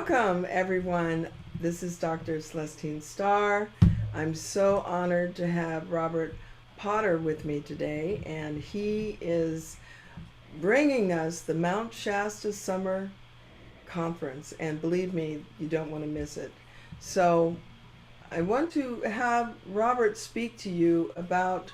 Welcome, everyone. This is Dr. Celestine Star. I'm so honored to have Robert Potter with me today, and he is bringing us the Mount Shasta Summer Conference. And believe me, you don't want to miss it. So, I want to have Robert speak to you about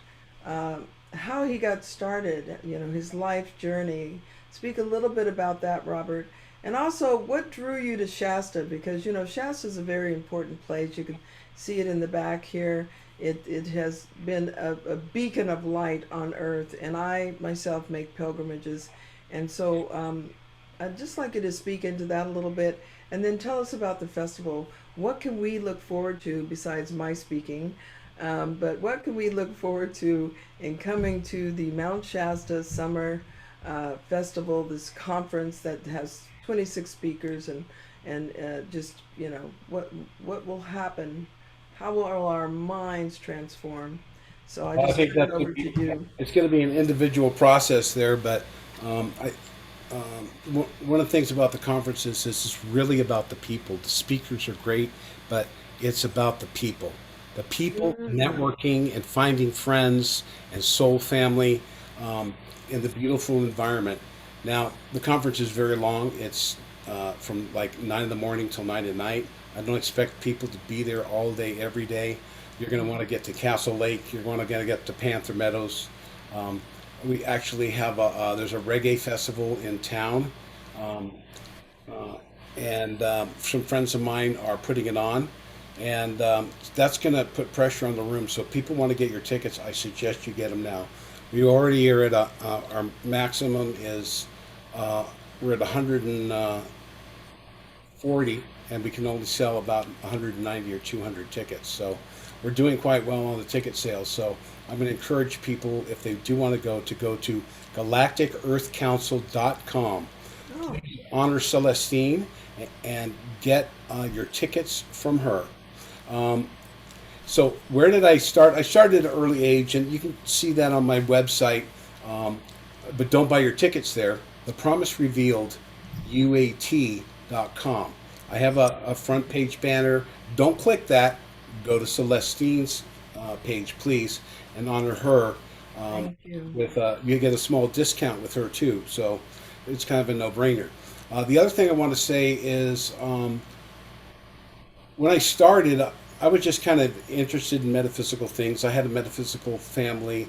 how he got started, his life journey. Speak a little bit about that, Robert. And also, what drew you to Shasta? Because, Shasta is a very important place. You can see it in the back here. It has been a beacon of light on earth. And I myself make pilgrimages. And so I'd just like you to speak into that a little bit. And then tell us about the festival. What can we look forward to besides my speaking? But what can we look forward to in coming to the Mount Shasta Summer Festival, this conference that has 26 speakers and just what will happen? How will our minds transform? So I Well, I just think turn it that's over to you. it's going to be an individual process there, but I one of the things about the conference is this is really about the people. The speakers are great, but it's about the people Mm, networking and finding friends and soul family in the beautiful environment. Now, the conference is very long. It's from like 9 in the morning till 9 at night. I don't expect people to be there all day, every day. You're going to want to get to Castle Lake. You're going to get to Panther Meadows. Um, we actually have there's a reggae festival in town, um, uh, and some friends of mine are putting it on, and that's going to put pressure on the room. So if people want to get your tickets, I suggest you get them now. We already are at our maximum is uh, we're at 140, and we can only sell about 190 or 200 tickets. So we're doing quite well on the ticket sales. So I'm going to encourage people, if they do want to go to galacticearthcouncil.com. oh, Honor Celestine and get your tickets from her. Um, so where did I start? I started at an early age, and you can see that on my website. Um, but don't buy your tickets there. The Promise Revealed, UAT.com. I have a front page banner. Don't click that. Go to Celestine's page, please, and honor her. thank you. With you get a small discount with her too. So it's kind of a no-brainer. The other thing I want to say is when I started, I was just kind of interested in metaphysical things. I had a metaphysical family,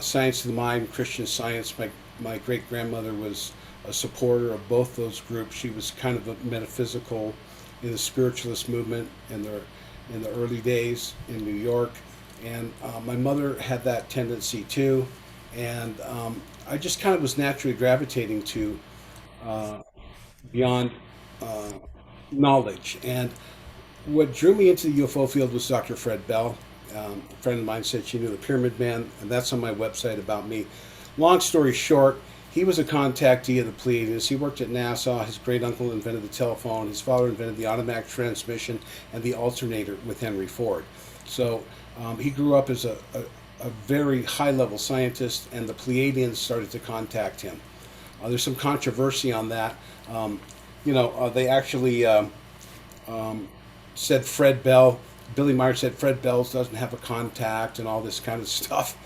science of the mind, Christian Science. My great grandmother was a supporter of both those groups. She was kind of a metaphysical in the spiritualist movement in the early days in New York, and my mother had that tendency too. And I just kind of was naturally gravitating to uh, beyond uh, knowledge. And what drew me into the UFO field was Dr. Fred Bell. A friend of mine said she knew the Pyramid Man, and that's on my website about me. Long story short, he was a contactee of the Pleiadians. He worked at NASA. His great uncle invented the telephone. His father invented the automatic transmission and the alternator with Henry Ford. So he grew up as a very high level scientist, and the Pleiadians started to contact him. There's some controversy on that. Um, they actually said Fred Bell. Billy Meyer said Fred Bell doesn't have a contact and all this kind of stuff.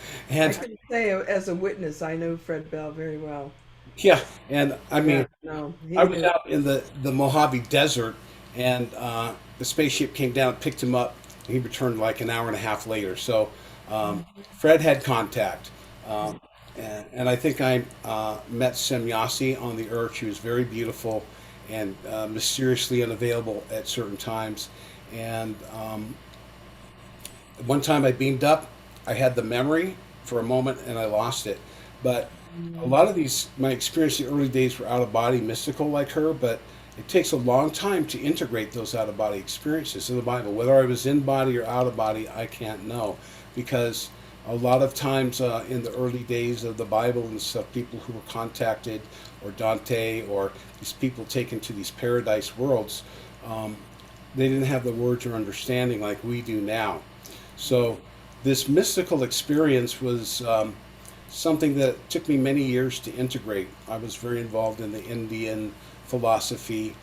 I And can say as a witness, I know Fred Bell very well. yeah, and I Yeah, mean, no, I he was knew. out in the Mojave Desert, and the spaceship came down, picked him up, and he returned like an hour and a half later. So Fred had contact, um, and I think I met Semjase on the Earth. She was very beautiful and mysteriously unavailable at certain times. And one time I beamed up, I had the memory for a moment, and I lost it. But a Mm, lot of these, my experience in the early days were out of body, mystical like her, but it takes a long time to integrate those out of body experiences in the Bible. Whether I was in body or out of body, I can't know, because a lot of times in the early days of the Bible and stuff, people who were contacted, or Dante, or these people taken to these paradise worlds, um, they didn't have the words or understanding like we do now. So this mystical experience was something that took me many years to integrate. I was very involved in the Indian philosophy.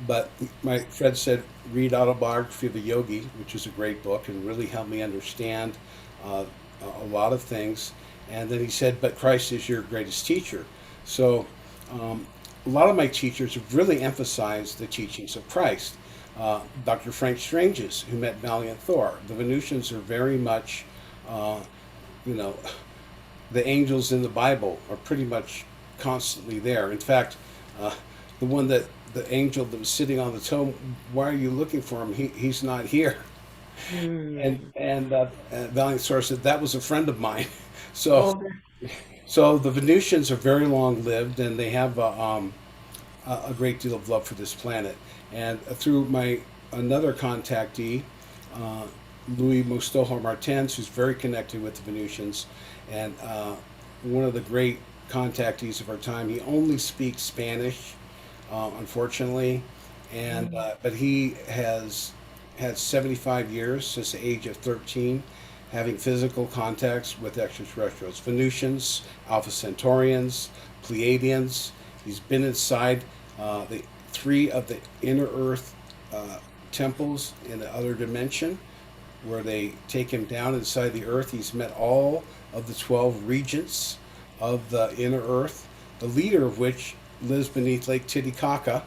But my Fred said, read Autobiography of a Yogi, which is a great book and really helped me understand uh, a lot of things. And then he said, but Christ is your greatest teacher. So a lot of my teachers have really emphasized the teachings of Christ. Dr. Frank Stranges, who met Valiant Thor. The Venusians are very much, you know, the angels in the Bible are pretty much constantly there. In fact, the one that the angel that was sitting on the throne, why are you looking for him? He's not here. And Valiant Thor said that was a friend of mine. So Oh, so the Venusians are very long lived, and they have a great deal of love for this planet. And through my another contactee, uh, Louis Mostojo Martens, who's very connected with the Venusians, and one of the great contactees of our time. He only speaks Spanish, unfortunately, and but he has had 75 years since the age of 13 having physical contacts with extraterrestrials, Venusians, Alpha Centaurians, Pleiadians. He's been inside the three of the inner Earth temples in the other dimension, where they take him down inside the Earth. He's met all of the 12 regents of the inner Earth, the leader of which lives beneath Lake Titicaca,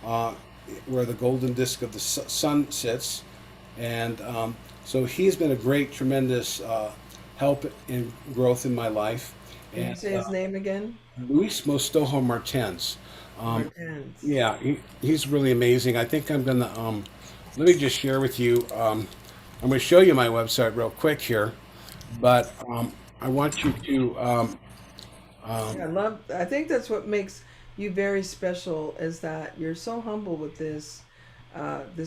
uh, where the golden disk of the sun sits. And so he's been a great, tremendous help and growth in my life. can you And say his name again? Luis Mostojo Martens. Martens. Yeah, he's really amazing. I think I'm gonna let me just share with you. I'm gonna show you my website real quick here, but I want you to. Yeah, I love. I think that's what makes you very special is that you're so humble with this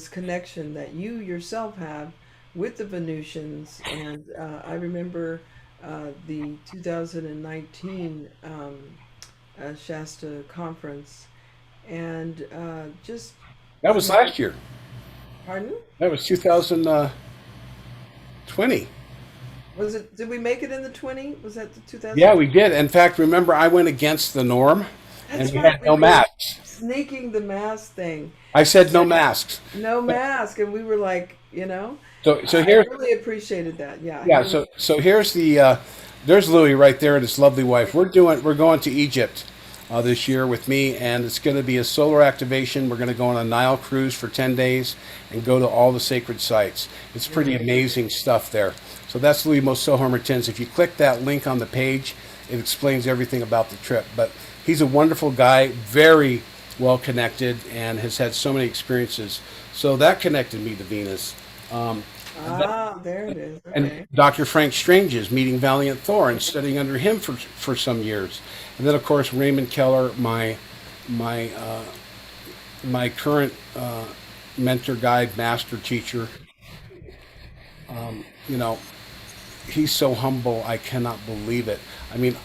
connection that you yourself have with the Venusians. And I remember the 2019 Shasta conference, and just That was last year. pardon. That was 2020. Was it? Did we make it in the 20? Was that the 2000? Yeah, we did. In fact, remember I went against the norm, and That's we right. had no We were masks. sneaking the mask thing. I said no masks. No mask, and we were like, you know, So I here, really appreciated that. Yeah, yeah. So here's the. There's Louis right there and his lovely wife. We're going to Egypt this year with me, and it's going to be a solar activation. We're going to go on a Nile cruise for 10 days and go to all the sacred sites. It's pretty amazing stuff there. So that's Louis Mostojo Martens. If you click that link on the page, it explains everything about the trip. But he's a wonderful guy, very well connected, and has had so many experiences. So that connected me to Venus. Um, there it is. and Okay. Dr. Frank Stranges, meeting Valiant Thor and studying under him for some years. And then, of course, Raymond Keller, my my current mentor, guide, master, teacher. You know, he's so humble, I cannot believe it. I mean,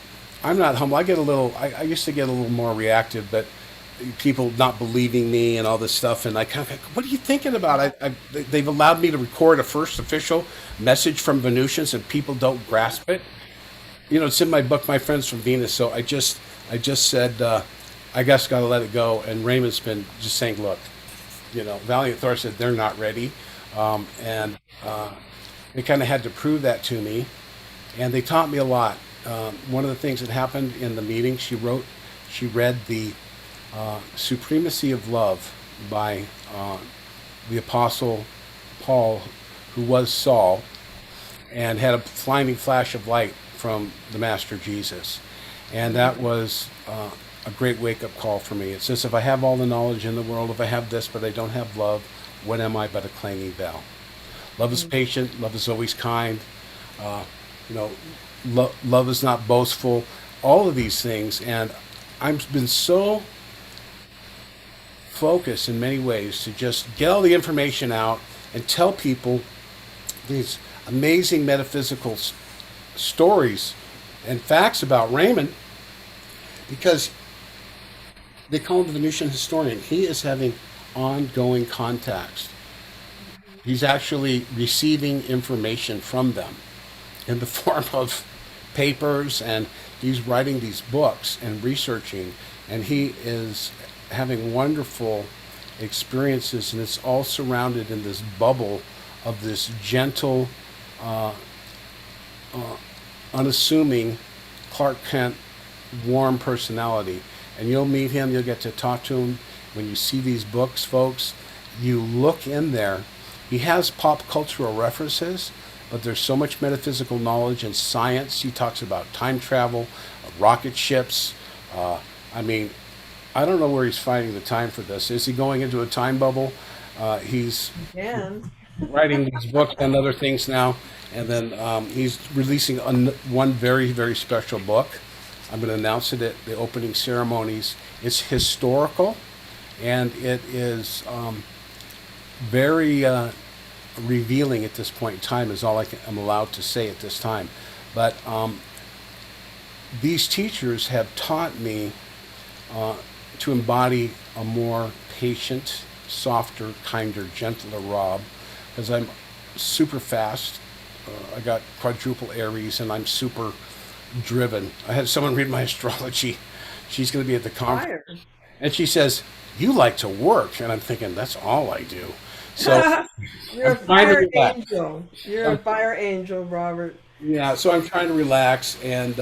I'm not humble. I used to get a little more reactive, but people not believing me and all this stuff, and I kind of like, what are you thinking about? They've allowed me to record a first official message from Venusians, and people don't grasp it. You know, it's in my book, My Friends from Venus. So I just said, I guess got to let it go. And Raymond's been just saying, look, you know, Valiant Thor said they're not ready, and they kind of had to prove that to me, and they taught me a lot. One of the things that happened in the meeting, she read the Supremacy of Love by the Apostle Paul, who was Saul, and had a blinding flash of light from the Master Jesus. And that was a great wake-up call for me. It says, if I have all the knowledge in the world, if I have this, but I don't have love, what am I but a clanging bell? Love is patient. Love is always kind. You know, love is not boastful. All of these things. And I've been so focused in many ways to just get all the information out and tell people these amazing metaphysical stories and facts about Raymond, because they call him the Venusian historian. He is having ongoing contacts. He's actually receiving information from them in the form of papers, and he's writing these books and researching, and he is having wonderful experiences, and it's all surrounded in this bubble of this gentle, uh, unassuming Clark Kent, warm personality. And you'll meet him, you'll get to talk to him. When you see these books, folks, you look in there. He has pop cultural references, but there's so much metaphysical knowledge and science. He talks about time travel, rocket ships. I mean, I don't know where he's finding the time for this. Is he going into a time bubble? He's And writing these books and other things now, and then he's releasing one very, very special book. I'm going to announce it at the opening ceremonies. It's historical, and it is very revealing at this point in time, is all I'm allowed to say at this time. But these teachers have taught me to embody a more patient, softer, kinder, gentler Rob, because I'm super fast. I got quadruple Aries, and I'm super driven. I had someone read my astrology. She's going to be at the conference, fire. and she says, "You like to work," and I'm thinking, "That's all I do." So You're I'm a trying to fire relax. angel. You're a fire angel, Robert. Yeah, so I'm trying to relax, and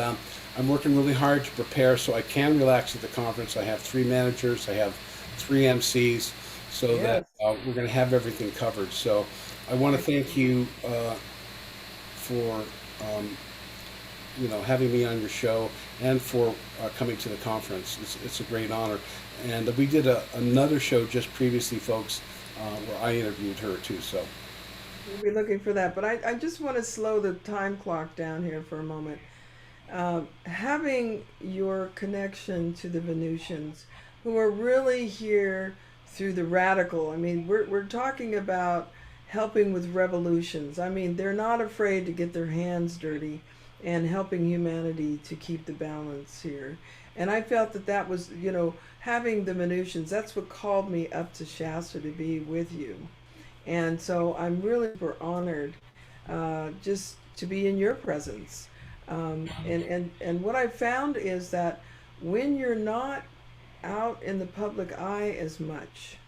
I'm working really hard to prepare so I can relax at the conference. I have 3 managers, I have 3 MCs, so that Yes. we're going to have everything covered. So I want to thank you for having me on your show, and for coming to the conference. It's a great honor. And we did another show just previously, folks, where I interviewed her too. So We'll be looking for that. But I just want to slow the time clock down here for a moment. Having your connection to the Venusians, who are really here through the radical. I mean, we're talking about helping with revolutions. I mean, they're not afraid to get their hands dirty and helping humanity to keep the balance here. And I felt that that was, having the Venusians, that's what called me up to Shasta to be with you. And so I'm really super honored just to be in your presence. And what I found is that when you're not out in the public eye as much,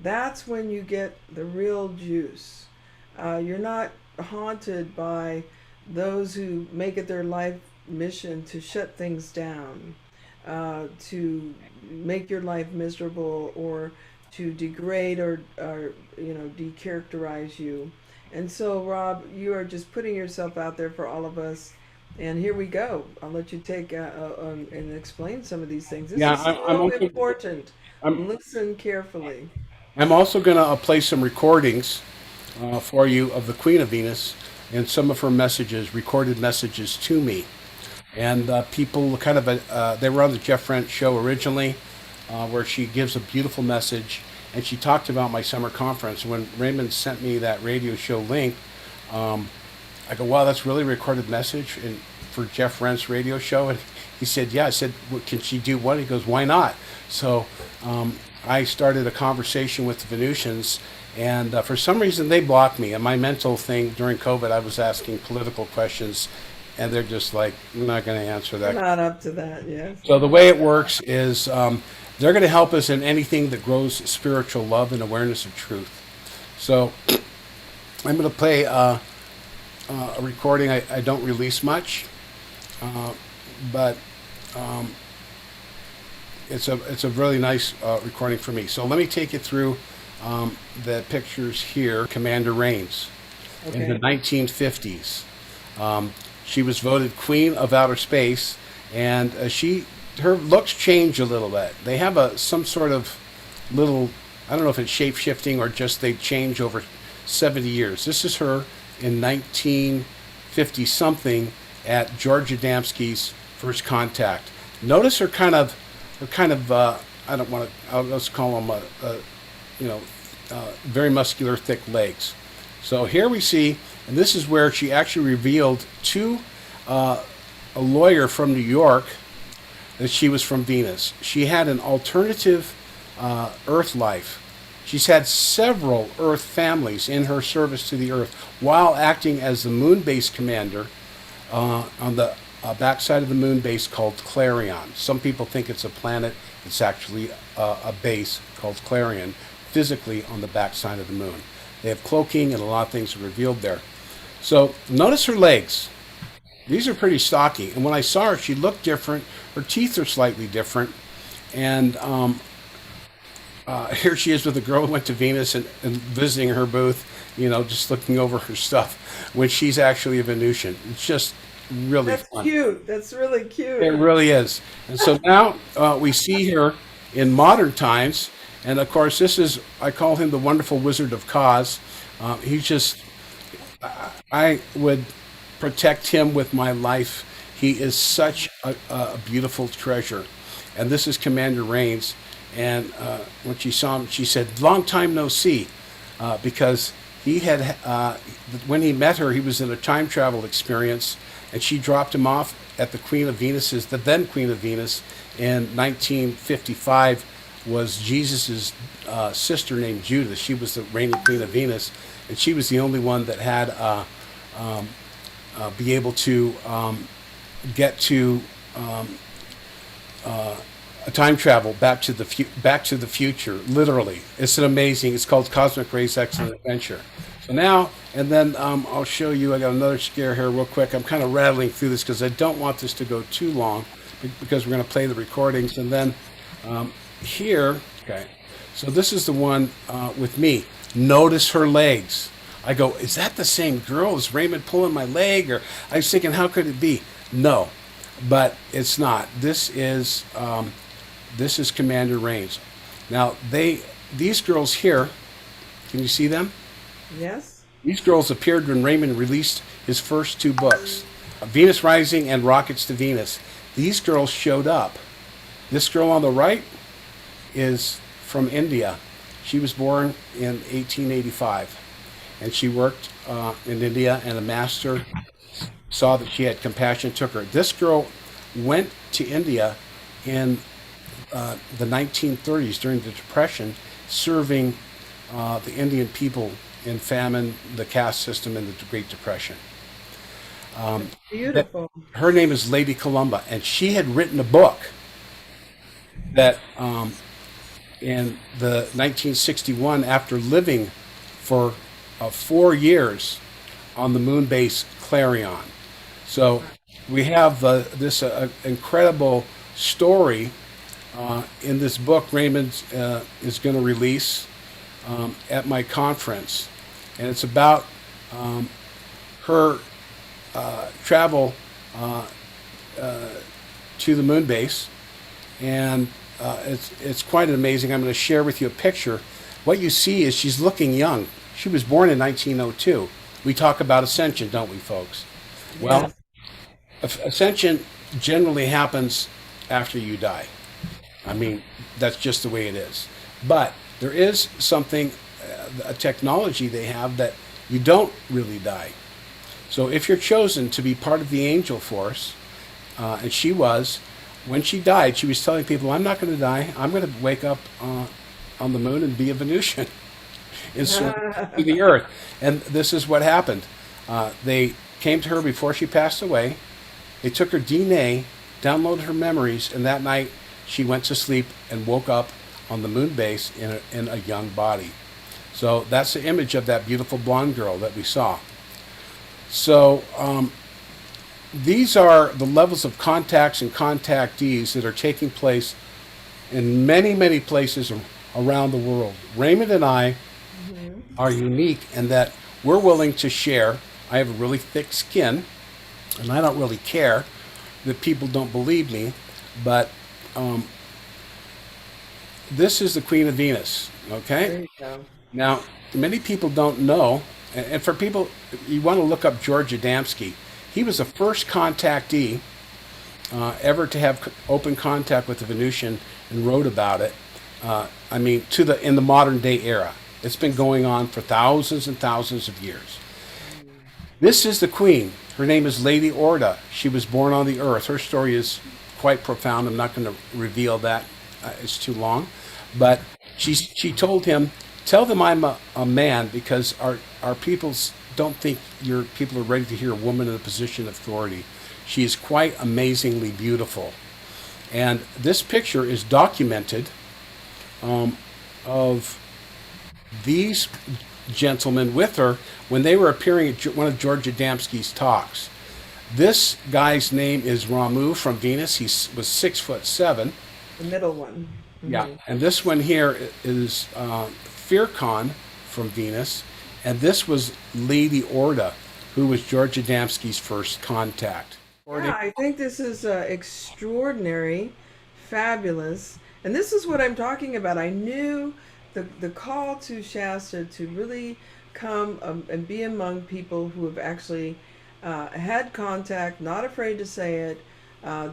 that's when you get the real juice. You're not haunted by those who make it their life mission to shut things down, to make your life miserable, or to degrade or decharacterize you. And so, Rob, you are just putting yourself out there for all of us. And here we go. I'll let you take and explain some of these things. This yeah, is I'm so also important. I'm Listen carefully. I'm also going to play some recordings for you of the Queen of Venus and some of her messages, recorded messages to me. And people kind of, they were on the Jeff Rent show originally, where she gives a beautiful message. And she talked about my summer conference. When Raymond sent me that radio show link, I go, wow, that's really a recorded message for Jeff Rent's radio show? And he said, yeah. I said, well, can she do one? He goes, why not? So I started a conversation with the Venusians, and for some reason they blocked me. And my mental thing during COVID, I was asking political questions, and they're just like, we're not going to answer We're that. not up to that, yes. So the way it works is they're going to help us in anything that grows spiritual love and awareness of truth. So I'm going to play a recording. I don't release much, but it's a really nice recording for me. So let me take you through the pictures here. Commander Rains in the Okay. 1950s. She was voted Queen of Outer Space, and her looks change a little bit. They have some sort of little, I don't know if it's shape shifting or just they change over 70 years. This is her in 1950 something at George Adamski's first contact. Notice her kind of I don't want to, let's call them very muscular, thick legs. So here we see, and this is where she actually revealed to a lawyer from New York that she was from Venus. She had an alternative Earth life. She's had several Earth families in her service to the Earth while acting as the moon base commander on the backside of the moon base called Clarion. Some people think it's a planet. It's actually a base called Clarion, physically on the backside of the moon. They have cloaking and a lot of things are revealed there. So notice her legs. These are pretty stocky. And when I saw her, she looked different. Her teeth are slightly different. And here she is with a girl who went to Venus and visiting her booth, just looking over her stuff when she's actually a Venusian. It's just really That's fun. cute. That's really cute. It really is. And so now we see her in modern times. And of course, I call him the wonderful Wizard of Cause. He's just, I would protect him with my life. He is such a beautiful treasure. And this is Commander Rains. And when she saw him, she said, "Long time no see," because he had, when he met her, he was in a time travel experience, and she dropped him off at the then Queen of Venus, in 1955. Was Jesus's sister named Judith. She was the reigning Queen of Venus, and she was the only one that had be able to get to a time travel back to the future. Literally, it's an amazing. It's called Cosmic Ray's Excellent Adventure. So now and then, I'll show you. I got another scare here, real quick. I'm kind of rattling through this because I don't want this to go too long, because we're going to play the recordings, and then here. Okay, so this is the one with me. Notice her legs. I go, is that the same girl? Is Raymond pulling my leg? Or I was thinking, how could it be? No, but it's not. This is Commander Rains. Now these girls here, can you see them? Yes. These girls appeared when Raymond released his first two books, Venus Rising and Rockets to Venus. These girls showed up. This girl on the right is from India. She was born in 1885, and she worked in India, and a master saw that she had compassion, took her. This girl went to India in the 1930s during the Depression, serving the Indian people in famine, the caste system, and the Great Depression. Beautiful. Her name is Lady Columba, and she had written a book that in the 1961, after living for 4 years on the moon base Clarion. So we have this incredible story in this book Raymond is going to release at my conference, and it's about her travel to the moon base, and it's quite amazing. I'm going to share with you a picture. What you see is she's looking young. She was born in 1902. We talk about ascension, don't we, folks? Well, ascension generally happens after you die. I mean, that's just the way it is. But there is something, a technology they have, that you don't really die. So if you're chosen to be part of the angel force, and she was, when she died, she was telling people, I'm not going to die. I'm going to wake up on the moon and be a Venusian and to the earth. And this is what happened. They came to her before she passed away. They took her DNA, downloaded her memories, and that night she went to sleep and woke up on the moon base in a young body. So that's the image of that beautiful blonde girl that we saw. So these are the levels of contacts and contactees that are taking place in many, many places around the world. Raymond and I are unique in that we're willing to share. I have a really thick skin, and I don't really care that people don't believe me, but this is the Queen of Venus, okay? There you go. Now, many people don't know, and for people, you want to look up George Adamski. He was the first contactee ever to have open contact with the Venusian, and wrote about it. In the modern day era. It's been going on for thousands and thousands of years. This is the Queen. Her name is Lady Orda. She was born on the Earth. Her story is quite profound. I'm not going to reveal that. It's too long. But she told him, tell them I'm a man, because our peoples don't think your people are ready to hear a woman in a position of authority. She is quite amazingly beautiful. And this picture is documented of these gentlemen with her when they were appearing at one of George Adamski's talks. This guy's name is Ramu from Venus. He was 6'7". The middle one. Yeah, Hmm. and this one here is Firkon from Venus, and this was Lady Orda, who was George Adamski's first contact. Yeah, I think this is extraordinary, fabulous, and this is what I'm talking about. I knew the call to Shasta to really come and be among people who have actually had contact, not afraid to say it.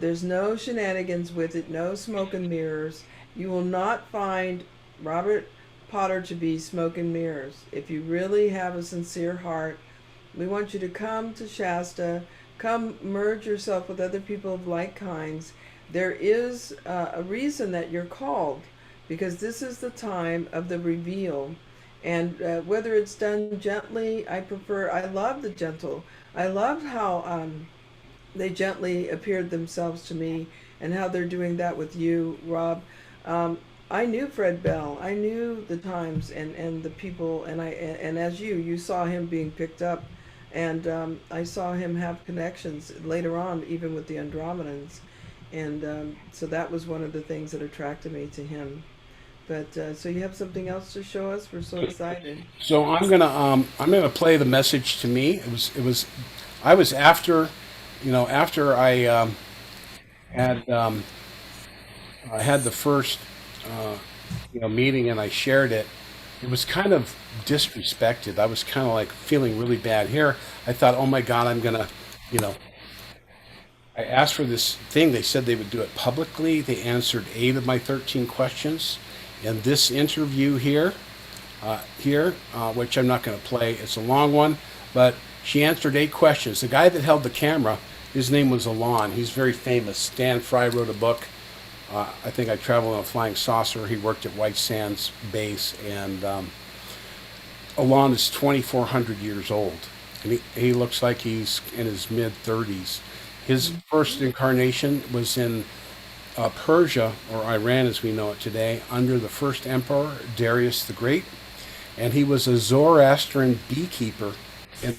There's no shenanigans with it, no smoke and mirrors. You will not find Robert Potter to be smoke and mirrors. If you really have a sincere heart, we want you to come to Shasta, come merge yourself with other people of like kinds. There is a reason that you're called, because this is the time of the reveal. And whether it's done gently, I love the gentle. I love how they gently appeared themselves to me, and how they're doing that with you, Rob. Um, I knew Fred Bell. I knew the times and the people, and as you saw him being picked up, and I saw him have connections later on, even with the Andromedans, and so that was one of the things that attracted me to him. But so you have something else to show us? We're so excited. So I'm gonna play the message to me. It was I was after, after had I had the first meeting and I shared it. It was kind of disrespected. I was kind of like feeling really bad here. I thought, oh my God, I'm gonna, you know. I asked for this thing. They said they would do it publicly. They answered 8 of my 13 questions. In this interview which I'm not going to play, it's a long one, but she answered 8 questions. The guy that held the camera, his name was Alon. He's very famous. Stan Fry wrote a book. I think I traveled on a flying saucer. He worked at White Sands Base, and Alon is 2,400 years old, and he looks like he's in his mid 30s. His first incarnation was in Persia, or Iran as we know it today, under the first emperor, Darius the Great, and he was a Zoroastrian beekeeper in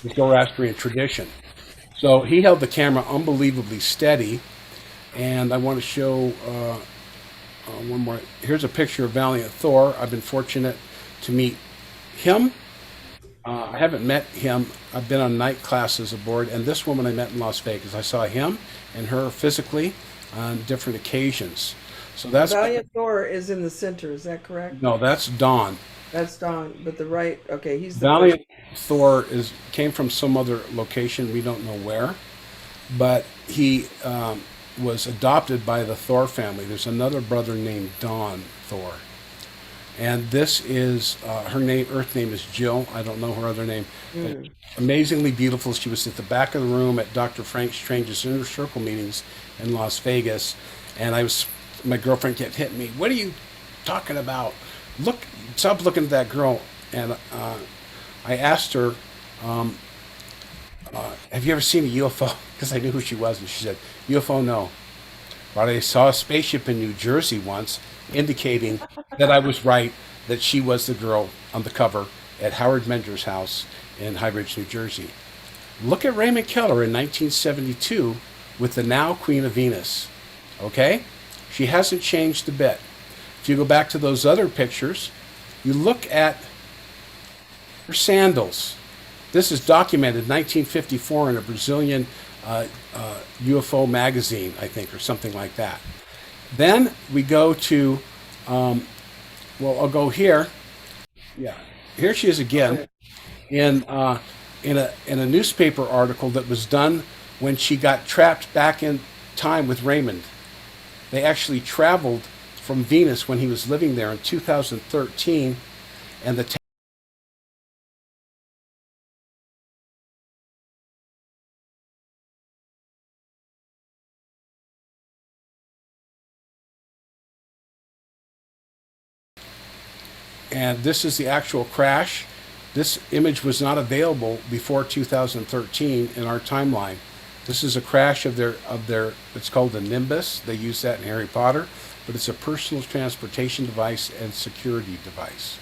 the Zoroastrian tradition. So he held the camera unbelievably steady, and I want to show one more. Here's a picture of Valiant Thor. I've been fortunate to meet him. I haven't met him. I've been on night classes aboard, and this woman I met in Las Vegas. I saw him and her physically on different occasions. So that's Valiant Thor is in the center, is that correct? no, that's Dawn. That's Don, but the right, okay, he's the first. Valiant Thor came from some other location. We don't know where, but he was adopted by the Thor family. There's another brother named Dawn Thor. And this is her name. Earth name is Jill. I don't know her other name. But amazingly beautiful. She was at the back of the room at Dr. Frank Strange's Inner Circle meetings in Las Vegas, and my girlfriend kept hitting me. What are you talking about? Look, stop looking at that girl. And I asked her, "Have you ever seen a UFO?" Because I knew who she was, and she said, "UFO, no. But I saw a spaceship in New Jersey once, indicating that I was right, that she was the girl on the cover at Howard Menger's house in High Bridge, New Jersey." Look at Raymond Keller in 1972 with the now Queen of Venus. Okay? She hasn't changed a bit. If you go back to those other pictures, you look at her sandals. This is documented 1954 in a Brazilian UFO magazine, I think, or something like that. Then we go to, I'll go here. Yeah, here she is again in a newspaper article that was done when she got trapped back in time with Raymond. They actually traveled from Venus when he was living there in 2013, and and this is the actual crash. This image was not available before 2013 in our timeline. This is a crash of their. It's called the Nimbus. They use that in Harry Potter, but it's a personal transportation device and security device.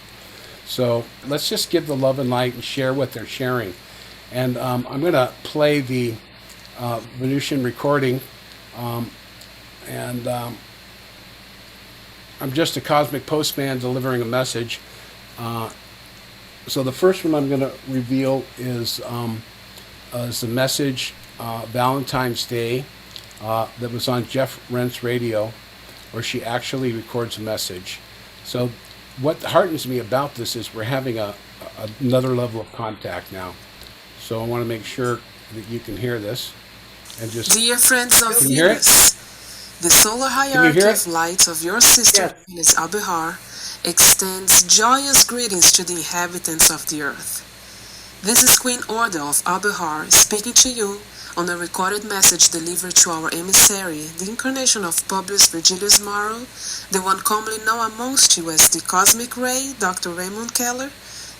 So let's just give the love and light and share what they're sharing. And I'm going to play the Venusian recording. And I'm just a cosmic postman delivering a message. So the first one I'm going to reveal is the message Valentine's Day that was on Jeff Rent's radio, where she actually records a message. So what heartens me about this is we're having another level of contact now. So I want to make sure that you can hear this. And just dear friends of can you hear it? Venus, the solar hierarchy of light of your sister Yes. Venus Abihar extends joyous greetings to the inhabitants of the earth. This is Queen Order of Abihar speaking to you on a recorded message delivered to our emissary, the incarnation of Publius Virgilius Maro, the one commonly known amongst you as the Cosmic Ray, Dr. Raymond Keller,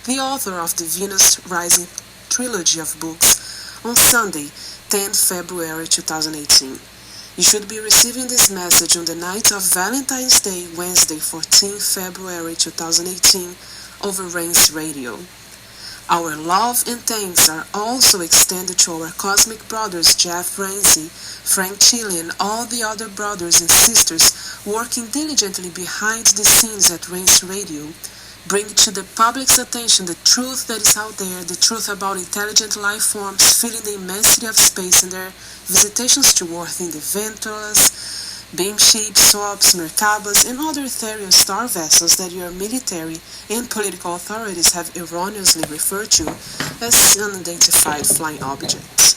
the author of the Venus Rising trilogy of books, on Sunday, 10 February 2018. You should be receiving this message on the night of Valentine's Day, Wednesday, 14 February 2018, over Rain's Radio. Our love and thanks are also extended to our cosmic brothers Jeff Ramsey, Frank Chile, and all the other brothers and sisters working diligently behind the scenes at Rain's Radio, bringing to the public's attention the truth that is out there, the truth about intelligent life forms filling the immensity of space and their visitations to Earth in the Venturas, beam ships, swaps, Merkabas, and other ethereal star vessels that your military and political authorities have erroneously referred to as unidentified flying objects.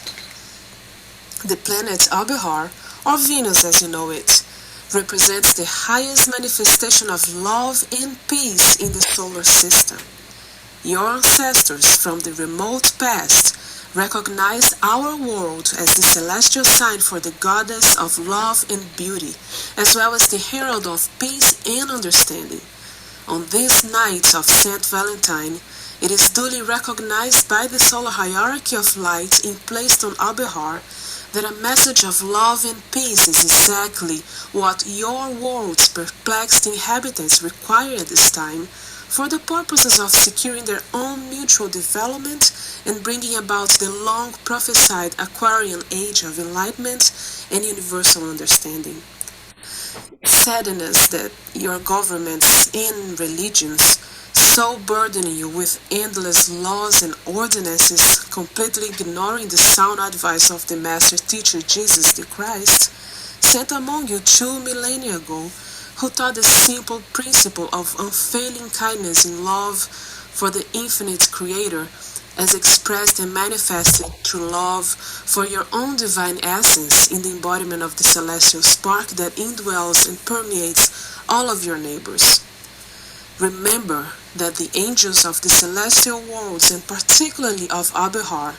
The planet Abihar, or Venus as you know it, represents the highest manifestation of love and peace in the solar system. Your ancestors from the remote past recognized our world as the celestial sign for the goddess of love and beauty, as well as the herald of peace and understanding. On this night of Saint Valentine, it is duly recognized by the solar hierarchy of light and placed on Abihar that a message of love and peace is exactly what your world's perplexed inhabitants require at this time, for the purposes of securing their own mutual development and bringing about the long prophesied Aquarian age of enlightenment and universal understanding. Saddens that your governments and religions so burden you with endless laws and ordinances, completely ignoring the sound advice of the Master Teacher Jesus the Christ, sent among you 2 millennia ago, who taught the simple principle of unfailing kindness and love for the infinite Creator, as expressed and manifested through love for your own divine essence in the embodiment of the celestial spark that indwells and permeates all of your neighbors. Remember that the angels of the celestial worlds, and particularly of Abihar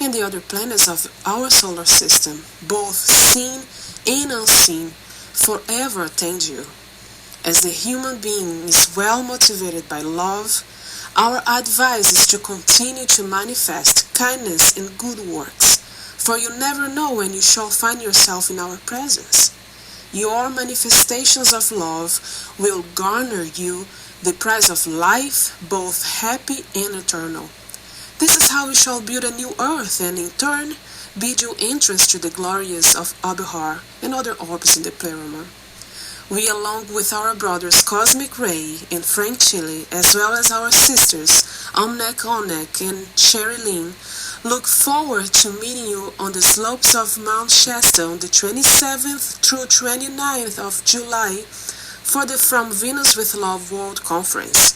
and the other planets of our solar system, both seen and unseen, forever attend you. As the human being is well motivated by love, our advice is to continue to manifest kindness and good works, for you never know when you shall find yourself in our presence. Your manifestations of love will garner you the prize of life, both happy and eternal. This is how we shall build a new earth and in turn bid you entrance to the glorious of Abihar and other orbs in the pleroma. We, along with our brothers Cosmic Ray and Frank Chile, as well as our sisters Omnek Onek and Sherry Lynn, look forward to meeting you on the slopes of Mount Shasta on the 27th through 29th of July for the From Venus with Love World Conference.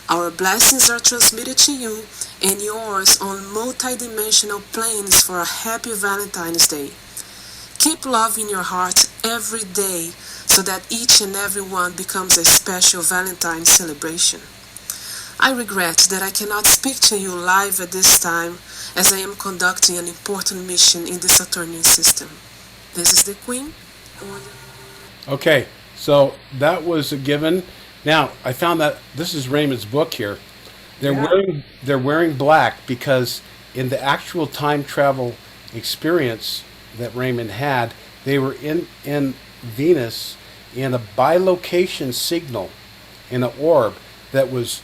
Our blessings are transmitted to you and yours on multidimensional planes for a happy Valentine's Day. Keep love in your heart every day so that each and every one becomes a special Valentine's celebration. I regret that I cannot speak to you live at this time as I am conducting an important mission in the Saturnian system. This is the Queen. Okay, so that was a given. Now, I found that this is Raymond's book here, Yeah. They're wearing black because in the actual time travel experience that Raymond had, they were in Venus in a bilocation signal in an orb that was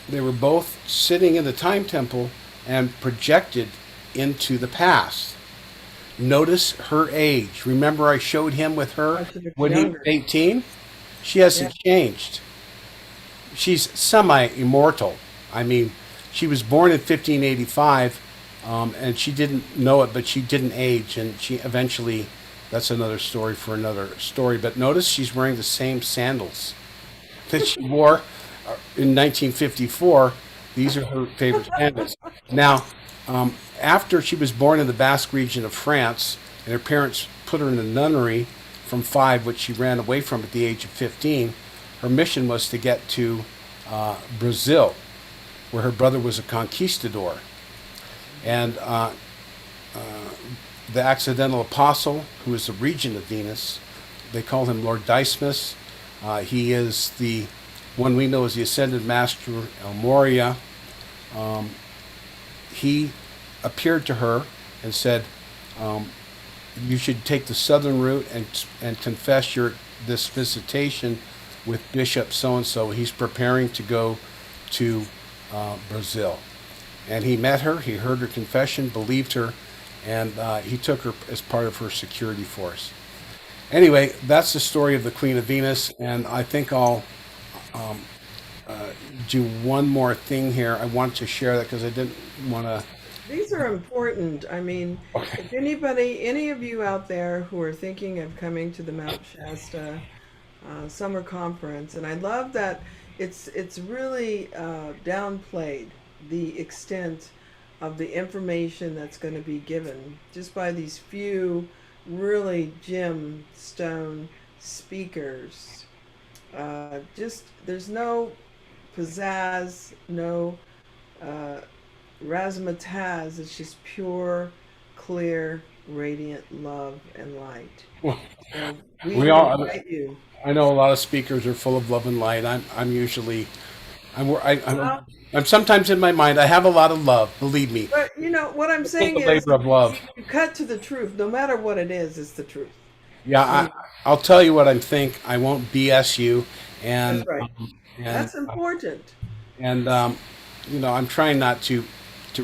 they were both sitting in the time temple and projected into the past. Notice her age. Remember I showed him with her Oh, she looks when he was younger. 18? She Yeah. hasn't changed. She's semi-immortal. I mean, she was born in 1585, and she didn't know it, but she didn't age, and she eventually. That's another story for another story. But notice she's wearing the same sandals that she wore in 1954. These are her favorite sandals. Now, after she was born in the Basque region of France, and her parents put her in a nunnery from 5, which she ran away from at the age of 15, her mission was to get to Brazil, where her brother was a conquistador. And the accidental apostle, who is the regent of Venus, they call him Lord Dismas. He is the one we know as the ascended master El Moria. He appeared to her and said, "You should take the southern route and confess this visitation with Bishop so and so. He's preparing to go to Brazil." And he met her. He heard her confession, believed her, and he took her as part of her security force. Anyway, that's the story of the Queen of Venus, and I think I'll do one more thing here. I want to share that because I didn't want to. These are important. I mean, if anybody, any of you out there who are thinking of coming to the Mount Shasta summer conference, and I love that it's really downplayed the extent of the information that's going to be given just by these few really gemstone speakers. Just there's no pizzazz, no uh, razzmatazz. It's just pure, clear, radiant love and light. Well, So we we all. invite you. I know a lot of speakers are full of love and light. I'm usually. I'm. I, I'm. Well, I'm sometimes in my mind. I have a lot of love. Believe me. but you know what I'm I think saying the is, labor of love. you cut to the truth. No matter what it is, it's the truth. Yeah, You know, I'll tell you what I think. I won't BS you, that's and right. and That's important. and I'm trying not to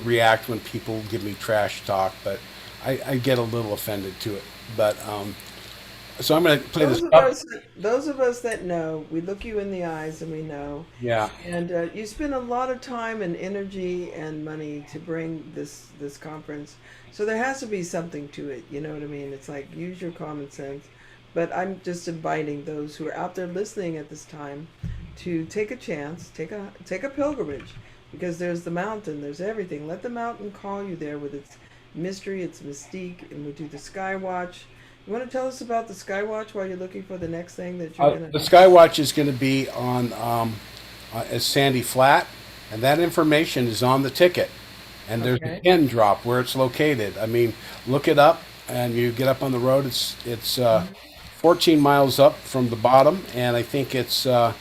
react when people give me trash talk, but I get a little offended to it. But so I'm going to play this Those of up. us, those of us that know, we look you in the eyes and we know. Yeah, And you spend a lot of time and energy and money to bring this conference, so there has to be something to it. You know what I mean? It's like use your common sense. But I'm just inviting those who are out there listening at this time to take a chance, take a pilgrimage, because there's the mountain, there's everything. Let the mountain call you there with its mystery, its mystique, and we do the sky watch. You want to tell us about the sky watch while you're looking for the next thing that you're gonna? the Skywatch is going to be on at Sandy Flat, and that information is on the ticket. And there's a Okay. pin drop where it's located. I mean, look it up, and you get up on the road. It's 14 miles up from the bottom, and I think it's a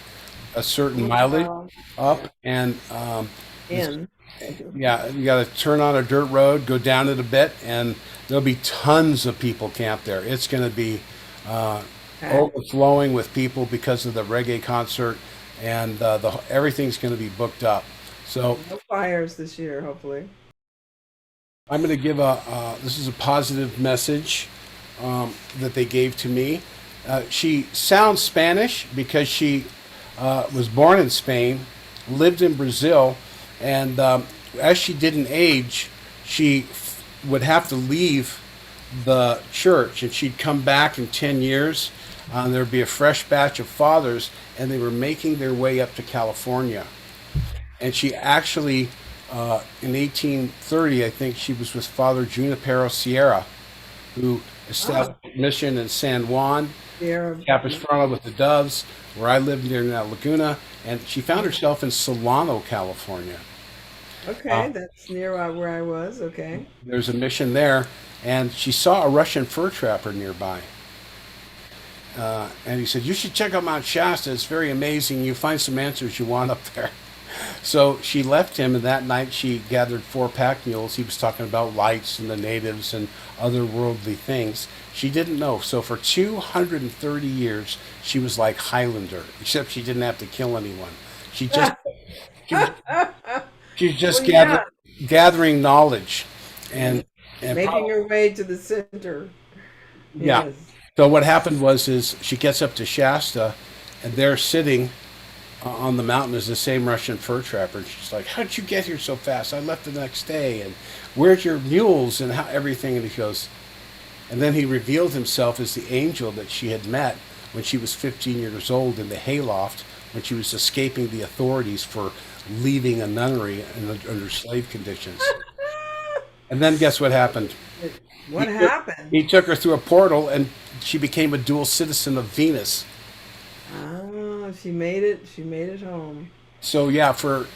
certain mileage Yeah. up, and In. yeah, you got to turn on a dirt road, go down it a bit, and there'll be tons of people camped there. It's going to be Packed. overflowing with people because of the reggae concert, and everything's going to be booked up. So No fires this year, hopefully. I'm going to give this is a positive message that they gave to me. She sounds Spanish because she was born in Spain, lived in Brazil, and as she didn't age, she would have to leave the church, and she'd come back in 10 years. There'd be a fresh batch of fathers, and they were making their way up to California. And she actually, in 1830, I think she was with Father Junipero Sierra, who established a mission in San Juan, Sierra. Capistrano with the Doves, where I lived near that Laguna, and she found herself in Solano, California. Okay, that's near where I was. Okay. There's a mission there, and she saw a Russian fur trapper nearby. And he said, "You should check out Mount Shasta. It's very amazing. You find some answers you want up there." So she left him, and that night she gathered four pack mules. He was talking about lights and the natives and otherworldly things. She didn't know. So for 230 years, she was like Highlander, except she didn't have to kill anyone. She just she was she was just Well, yeah, gathering knowledge, and making probably, her way to the center. yeah. Yes. So what happened was is she gets up to Shasta, and they're sitting on the mountain is the same Russian fur trapper. And she's like, "How'd you get here so fast? I left the next day, and where's your mules and how everything?" And he goes, and then he revealed himself as the angel that she had met when she was 15 years old in the hayloft when she was escaping the authorities for leaving a nunnery under slave conditions. And then guess what happened? What He took, happened? he took her through a portal, and she became a dual citizen of Venus. Oh, she made it. She made it home. So yeah, for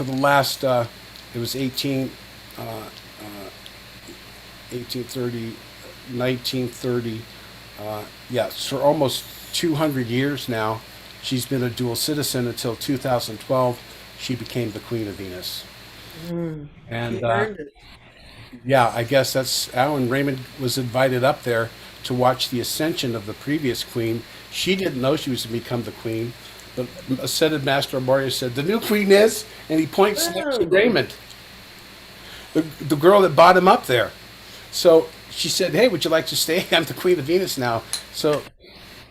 the last it was 1830, 1930. Yeah, for almost 200 years now, she's been a dual citizen until 2012. She became the Queen of Venus, Mm, and she earned it. yeah, I guess that's Alan Raymond was invited up there to watch the ascension of the previous queen. She didn't know she was to become the queen, but ascended Master Amoria said, "The new queen is," and he points next to Boom. Raymond, the girl that brought him up there. So she said, "Hey, would you like to stay? I'm the Queen of Venus now." So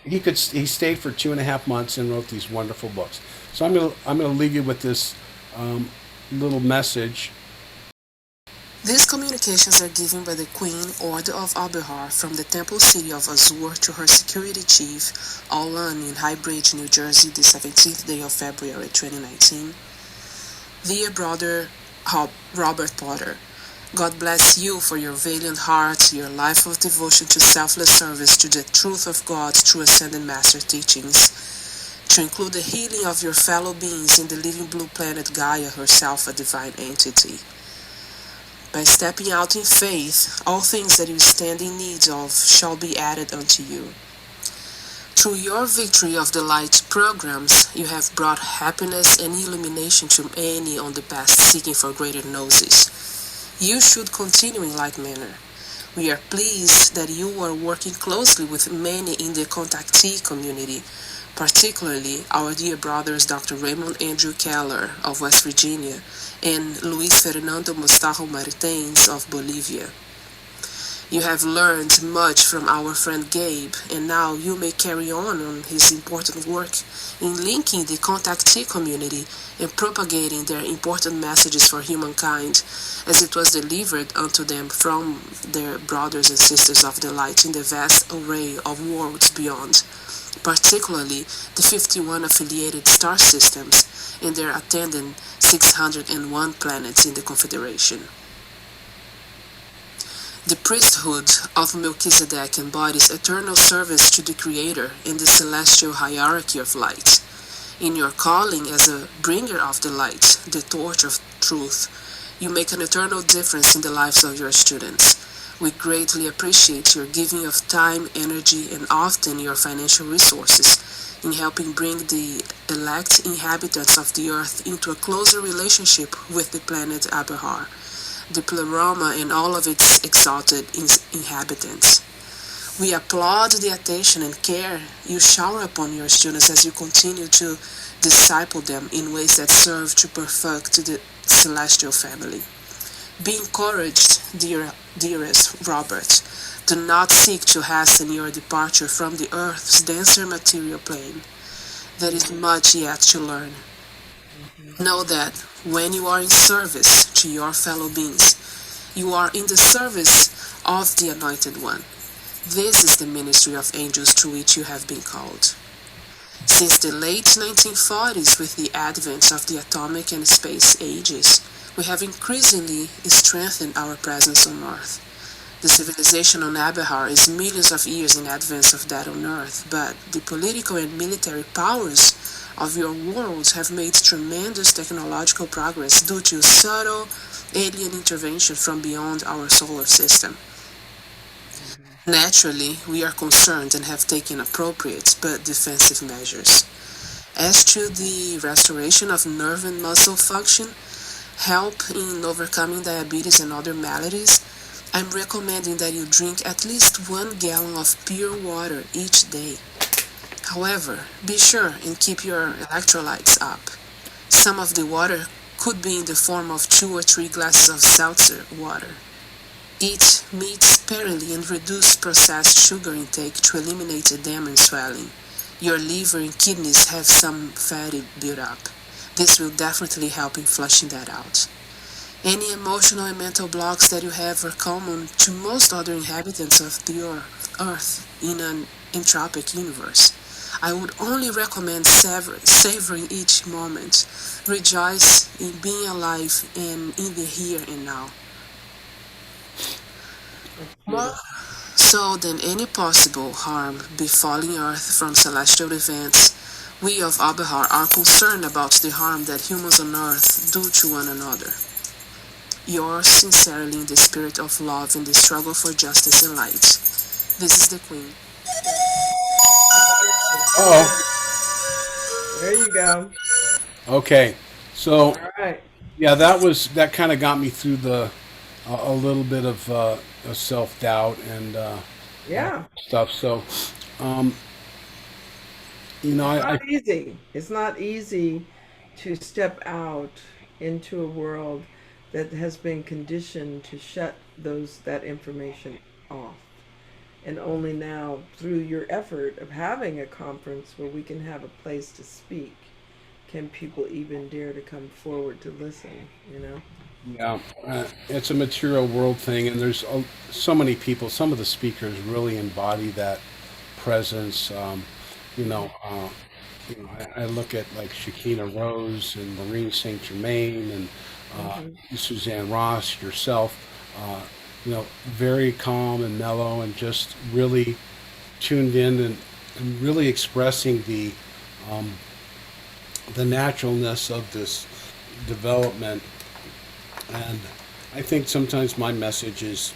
he stayed for 2.5 months and wrote these wonderful books. So I'm gonna leave you with this um, little message. These communications are given by the Queen Order of Abehar from the Temple City of Azure to her security chief, Alan in High Bridge, New Jersey, the 17th day of February 2019. Dear brother Robert Potter, God bless you for your valiant heart, your life of devotion to selfless service to the truth of God through Ascended Master teachings, to include the healing of your fellow beings in the living blue planet Gaia herself, a divine entity. By stepping out in faith, all things that you stand in need of shall be added unto you. Through your Victory of the Light programs, you have brought happiness and illumination to many on the path seeking for greater gnosis. You should continue in like manner. We are pleased that you are working closely with many in the contactee community, particularly our dear brothers Dr. Raymond Andrew Keller of West Virginia and Luis Fernando Mostajo Martins of Bolivia. You have learned much from our friend Gabe, and now you may carry on his important work in linking the contactee community and propagating their important messages for humankind, as it was delivered unto them from their brothers and sisters of the light in the vast array of worlds beyond, particularly the 51 affiliated star systems and their attendant 601 planets in the confederation. The priesthood of Melchizedek embodies eternal service to the Creator in the celestial hierarchy of light. In your calling as a bringer of the light, the torch of truth, you make an eternal difference in the lives of your students. We greatly appreciate your giving of time, energy, and often your financial resources in helping bring the elect inhabitants of the earth into a closer relationship with the planet Abehar, the pleroma and all of its exalted inhabitants. We applaud the attention and care you shower upon your students as you continue to disciple them in ways that serve to perfect the celestial family. Be encouraged, dearest Robert. Do not seek to hasten your departure from the earth's denser material plane. There is much yet to learn. Know that when you are in service to your fellow beings, you are in the service of the Anointed One. This is the ministry of angels to which you have been called. Since the late 1940s, with the advent of the atomic and space ages, we have increasingly strengthened our presence on Earth. The civilization on Abehar is millions of years in advance of that on Earth, but the political and military powers of your worlds have made tremendous technological progress due to subtle alien intervention from beyond our solar system. Naturally, we are concerned and have taken appropriate but defensive measures. As to the restoration of nerve and muscle function, help in overcoming diabetes and other maladies, I'm recommending that you drink at least 1 gallon of pure water each day. However, be sure and keep your electrolytes up. Some of the water could be in the form of 2 or 3 glasses of seltzer water. Eat meat sparingly and reduce processed sugar intake to eliminate edema and swelling. Your liver and kidneys have some fatty buildup. This will definitely help in flushing that out. Any emotional and mental blocks that you have are common to most other inhabitants of the Earth in an entropic universe. I would only recommend savoring each moment. Rejoice in being alive and in the here and now. That's More beautiful. so than any possible harm befalling Earth from celestial events, we of Abehar are concerned about the harm that humans on Earth do to one another. Yours sincerely in the spirit of love and the struggle for justice and light. This is the Queen. Oh, There you go. okay. So All right. yeah, that kind of got me through the a little bit of self doubt and Yeah. stuff. So um, It's I not easy. It's not easy to step out into a world that has been conditioned to shut that information off. And only now, through your effort of having a conference where we can have a place to speak, can people even dare to come forward to listen, you know? yeah, it's a material world thing, and there's so many people. Some of the speakers really embody that presence. You know, uh, I look at like Shakina Rose and Maureen Saint Germain and Hmm. Suzanne Ross, yourself. Uh, very calm and mellow, and just really tuned in and really expressing um, the naturalness of this development. And I think sometimes my message is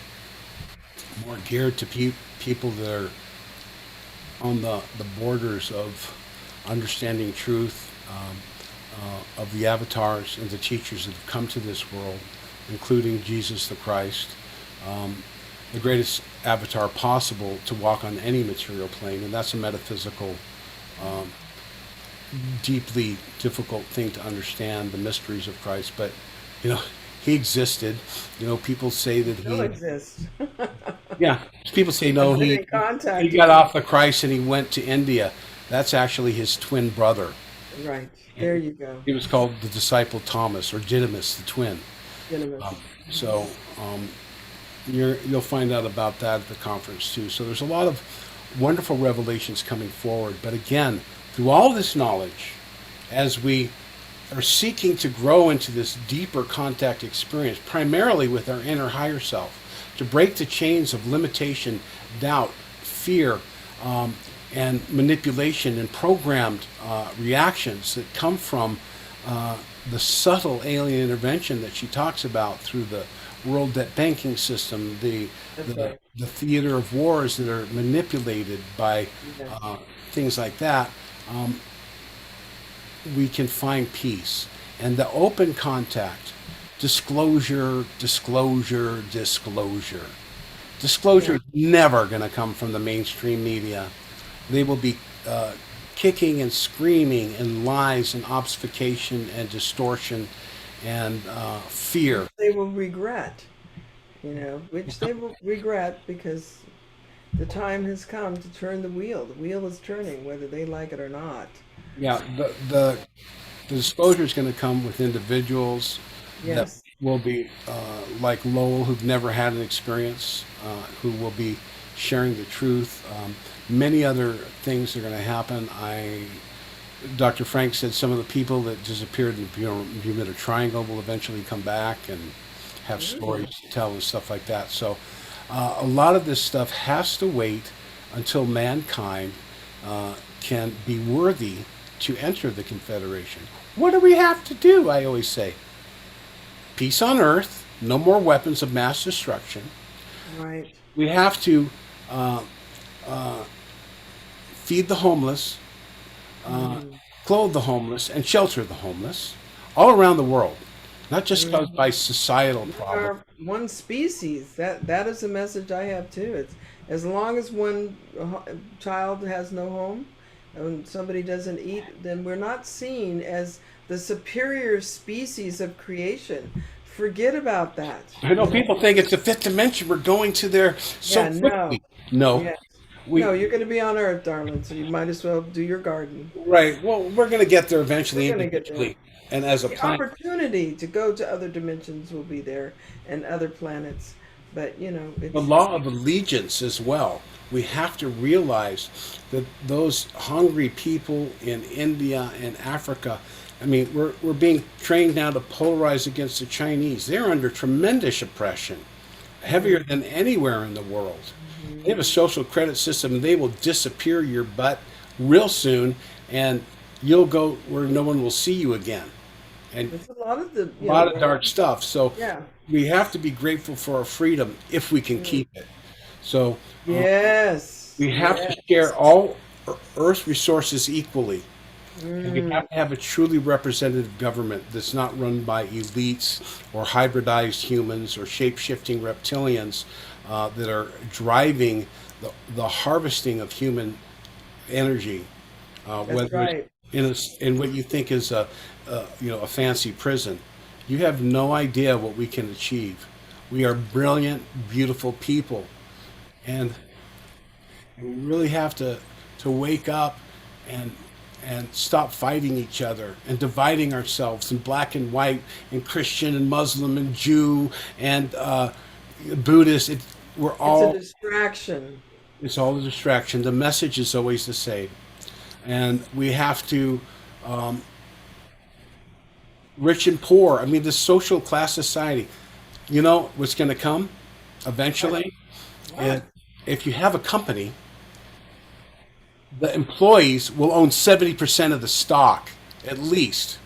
more geared to people that are on the borders of understanding truth, of the avatars and the teachers that have come to this world, including Jesus the Christ, the greatest avatar possible to walk on any material plane, and that's a metaphysical, um, deeply difficult thing to understand the mysteries of Christ. But you know, he existed. People say that Still he, exist. yeah, people say no, I've been he in he contact with got him. off the Christ and he went to India. That's actually his twin brother. Right. There And you go. he was called the disciple Thomas or Didymus, the twin. Um, Venomous. so you'll find out about that at the conference too. So there's a lot of wonderful revelations coming forward. But again, through all this knowledge, as we are seeking to grow into this deeper contact experience, primarily with our inner higher self, to break the chains of limitation, doubt, fear, um, and manipulation and programmed reactions that come from the subtle alien intervention that she talks about through the world debt banking system, That's the, right. the theater of wars that are manipulated by Yes. uh, things like that. Um, we can find peace. And the open contact, disclosure, disclosure, disclosure. Disclosure Yeah. is never going to come from the mainstream media. They will be kicking and screaming and lies and obfuscation and distortion and fear. Which they will regret, which they will regret because the time has come to turn the wheel. The wheel is turning, whether they like it or not. Yeah, the disclosure is going to come with individuals that Yes. will be like Lowell, who've never had an experience, who will be sharing the truth. Many other things are going to happen. Dr. Frank said some of the people that disappeared in the Bermuda Triangle will eventually come back and have Mm. stories to tell and stuff like that. So a lot of this stuff has to wait until mankind can be worthy to enter the Confederation. What do we have to do? I always say peace on earth, no more weapons of mass destruction. Right. We have to uh, uh, feed the homeless, uh, Mm. clothe the homeless, and shelter the homeless all around the world, not just caused by Mhm. societal We problems. are one species. That is a message I have too. It's as long as one child has no home and somebody doesn't eat, then we're not seen as the superior species of creation. Forget about that, I know you know. people think it's the fifth dimension. We're going to there so Yeah, no. quickly. No, Yes. No, we you're going to be on Earth, darling, so you might as well do your garden. right. Well, we're going to get there We're eventually, going to get there. individually, and as a The planet. opportunity to go to other dimensions will be there and other planets. But, The it's law of allegiance as well. We have to realize that those hungry people in India and Africa, I mean, we're being trained now to polarize against the Chinese. They're under tremendous oppression, heavier than anywhere in the world. They have a Mhm. social credit system, and they will disappear your butt real soon, and you'll go where no one will see you again. And It's a lot of the, a lot of dark stuff. So yeah. we have to be grateful for our freedom if we can Mm. keep it. So Yes. we have to share Yes. all Earth's resources equally. And we Mm. have to have a truly representative government that's not run by elites or hybridized humans or shape shifting reptilians that are driving the harvesting of human energy, That's whether it's right. in what you think is a fancy prison. You have no idea what we can achieve. We are brilliant, beautiful people, and we really have to wake up and stop fighting each other and dividing ourselves in black and white and Christian and Muslim and Jew and Buddhist. We're It's a all distraction. it's all a distraction. The message is always the same, and we have to rich and poor. I mean, this social class society. You know what's going to come What? eventually? And What? if you have a company, the employees will own 70% of the stock at least.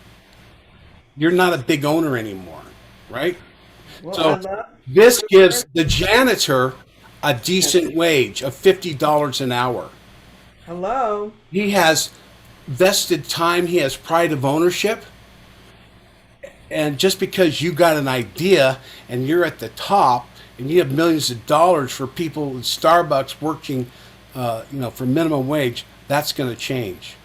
You're not a big owner anymore, right? Well, I So love this gives the cryptocurrency. janitor a decent wage of $50 an hour. Hello. He has vested time, he has pride of ownership, and just because you got an idea and you're at the top and you have millions of dollars for people in Starbucks working, for minimum wage, that's going to change.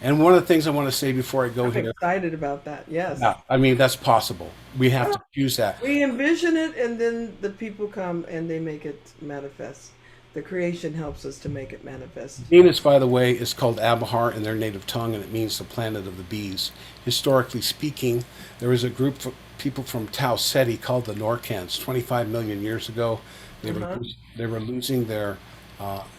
And one of the things I want to say before I go I'm here, excited about that. Yes. yeah, I mean that's possible. We have Well, to choose that. we envision it and then the people come and they make it manifest. The creation helps us to make it manifest. Venus, by the way, is called Abahar in their native tongue, and it means the planet of the bees. Historically speaking, there was a group of people from Tau Ceti called the Norcans. 25 million years ago, they were Uh-huh. they were losing their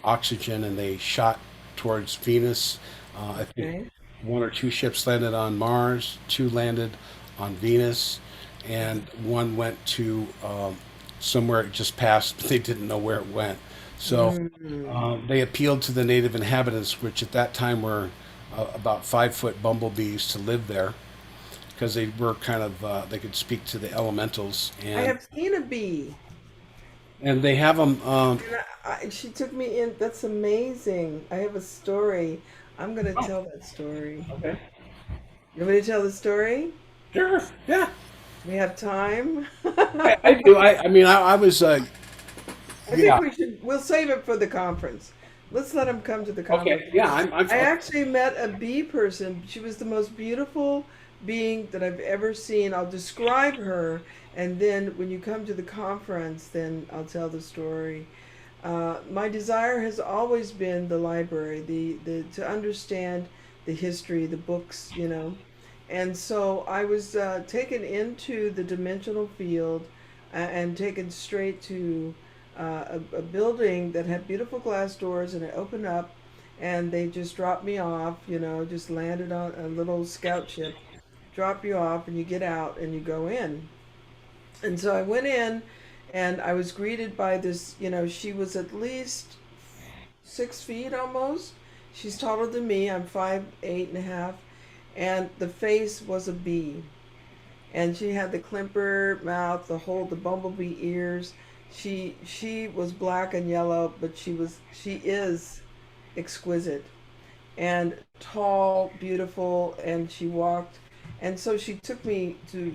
oxygen, and they shot towards Venus. I think Okay. one or two ships landed on Mars, two landed on Venus, and one went to somewhere it just passed, but they didn't know where it went. So Mm. they appealed to the native inhabitants, which at that time were about 5 foot bumblebees, to live there because they were kind of they could speak to the elementals, I and have seen a bee. they have them. And she took me in. That's amazing. I have a story. I'm going to Oh, tell that story. okay, You want me to tell the story? sure, yeah, We have time. I do. I mean, I was I think yeah, we'll save it for the conference. Let's let him come to the conference. okay, yeah. I'm I actually met a bee person. She was the most beautiful being that I've ever seen. I'll describe her, and then when you come to the conference, then I'll tell the story. My desire has always been the library, the to understand the history, the books, And so I was taken into the dimensional field and taken straight to a building that had beautiful glass doors, and it opened up, and they just dropped me off, just landed on a little scout ship, drop you off, and you get out and you go in. And so I went in, and I was greeted by this, she was at least 6 feet almost. She's taller than me. I'm 5'8.5", and the face was a bee, and she had the climper mouth, the bumblebee ears. She was black and yellow, but she is exquisite. and tall, beautiful, and she walked. And so she took me to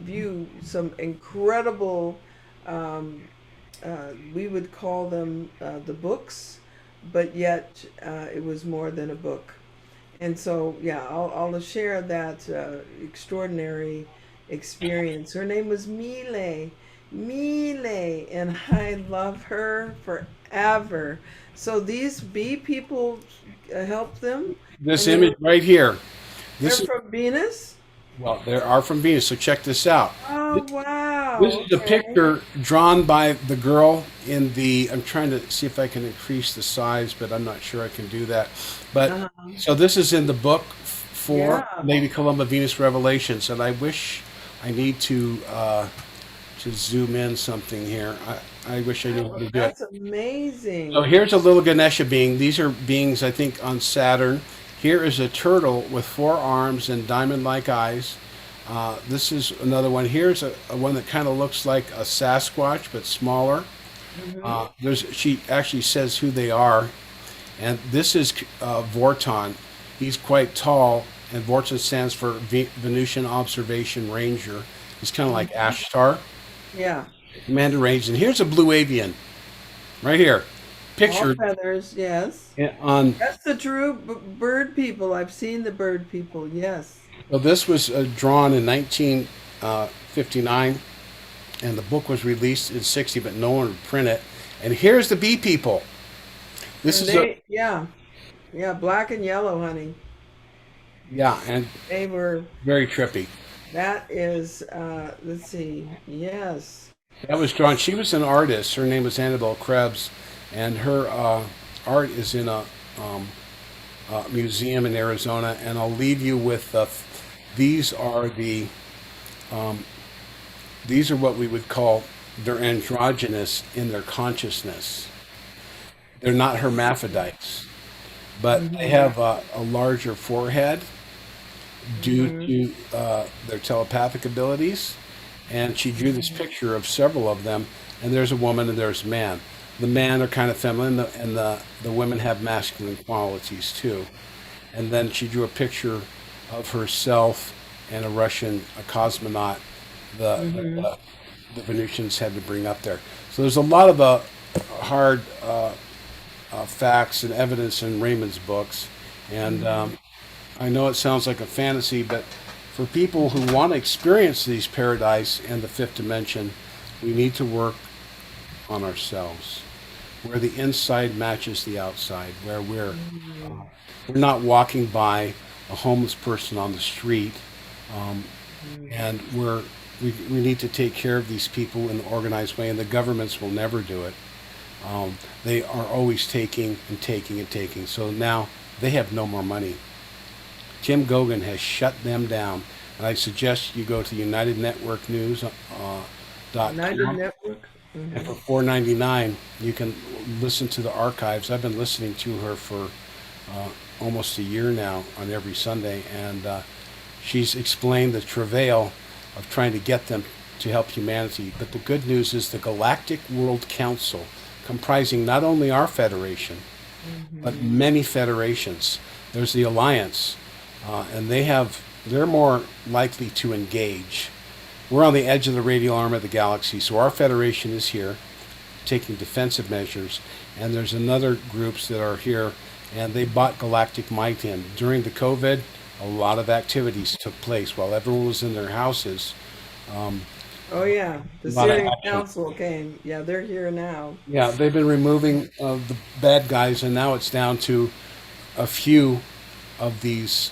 view some incredible. Um, we would call them the books, but yet it was more than a book. And so, yeah, I'll share that extraordinary experience. Her name was Mile, and I love her forever. So these bee people help them, This and they were image right here. they're This is from Venus. well, there are from Venus. So check this out. Oh This wow! is a Okay. picture drawn by the girl in the. I'm trying to see if I can increase the size, but I'm not sure I can do that. But Uh-huh. so this is in the book for Yeah. Lady Columba Venus Revelations, and I wish I need to zoom in something here. I wish I knew how Oh, to do it. that's So amazing. here's a little Ganesha being. These are beings I think on Saturn. Here is a turtle with four arms and diamond-like eyes. This is another one. Here's a one that kind of looks like a Sasquatch but smaller. Hmm. She actually says who they are, and this is Vorton. He's quite tall, and Vorton stands for Venusian Observation Ranger. He's kind of like Hmm. Ashtar, Yeah. Commander Range. And here's a blue avian right here, All pictured feathers. Yes. on. That's the true bird people. I've seen the bird people. Yes. So this was drawn in 1959, and the book was released in 60, but no one would print it. And here's the bee people. This And is a yeah, yeah, black and yellow, honey. yeah, and They were, very trippy. that is, let's see. Yes. That was drawn. She was an artist. Her name was Annabelle Krebs, and her art is in a museum in Arizona. And I'll leave you with these are the these are what we would call they're androgynous in their consciousness. They're not hermaphrodites, but they Hmm. have a larger forehead due Hmm. to their telepathic abilities. And she drew this picture of several of them, and there's a woman and there's a man. The men are kind of feminine, and the women have masculine qualities too. And then she drew a picture of herself and a Russian a cosmonaut Hmm. the Venusians had to bring up there. So there's a lot of hard facts and evidence in Raymond's books, and Hmm. I know it sounds like a fantasy, but for people who want to experience these paradise and the fifth dimension, we need to work on ourselves, where the inside matches the outside, where Hmm. we're not walking by a homeless person on the street, um, and we need to take care of these people in an organized way, and the governments will never do it. They are always taking and taking and taking. So now they have no more money. Tim Gogan has shut them down, and I suggest you go to United UnitedNetworkNews.com, Network. and for Hmm. $4.99 you can listen to the archives. I've been listening to her for almost a year now on every Sunday, and she's explained the travail of trying to get them to help humanity. But the good news is the Galactic World Council, comprising not only our federation, but Hmm. many federations. There's the Alliance, and they're more likely to engage. We're on the edge of the radial arm of the galaxy, so our federation is here taking defensive measures, and there's another groups that are here, and they bought galactic might in. During the COVID, a lot of activities took place while everyone was in their houses. Um, Oh yeah, a the lot of Syrian action. Council came. Yeah, they're here now. Yeah, they've been removing the bad guys, and now it's down to a few of these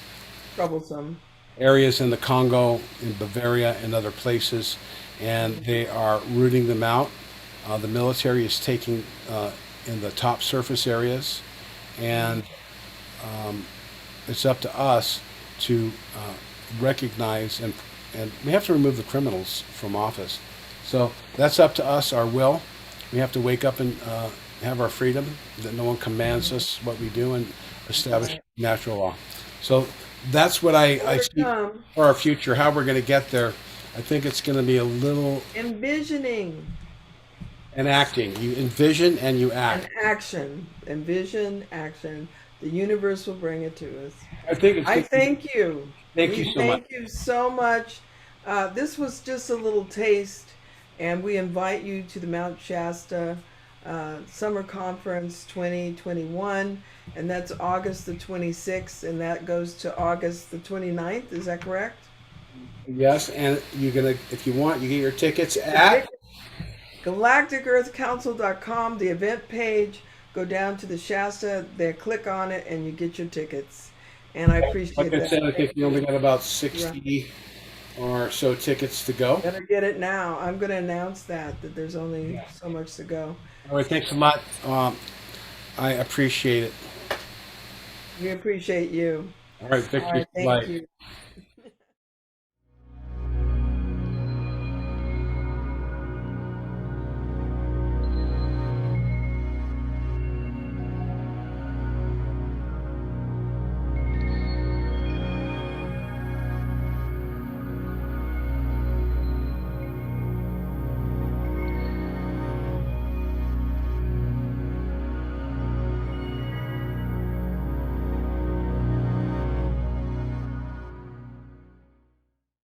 Troublesome. areas in the Congo, in Bavaria, and other places, and they are rooting them out. The military is taking in the top surface areas, and it's up to us to recognize and we have to remove the criminals from office. So that's up to us, our will. We have to wake up and have our freedom, that no one commands us what we do, and establish Right. natural law. So that's what I More to see come. for our future, how we're going to get there. I think it's going to be a little Envisioning enacting. You envision and you and act. action. Envision, action. The universe will bring it to us. I think it's I going to be. thank you. Thank you We so much. thank you so much. This was just a little taste, and we invite you to the Mount Shasta Summer Conference 2021, and that's August the 26th, and that goes to August the 29th. Is that correct? Yes, and you're gonna, if you want, you get your tickets The at. ticket, galacticearthcouncil.com, the event page. Go down to the Shasta there, click on it, and you get your tickets. And I Like appreciate I that. said, I Thank think we only you. got about Right. 60 or so tickets to go. Better get it now. I'm going to announce that there's only Yeah. so much to go. All right, thanks a lot. I appreciate it. We appreciate you. All right, All victories right. of Thank light. you.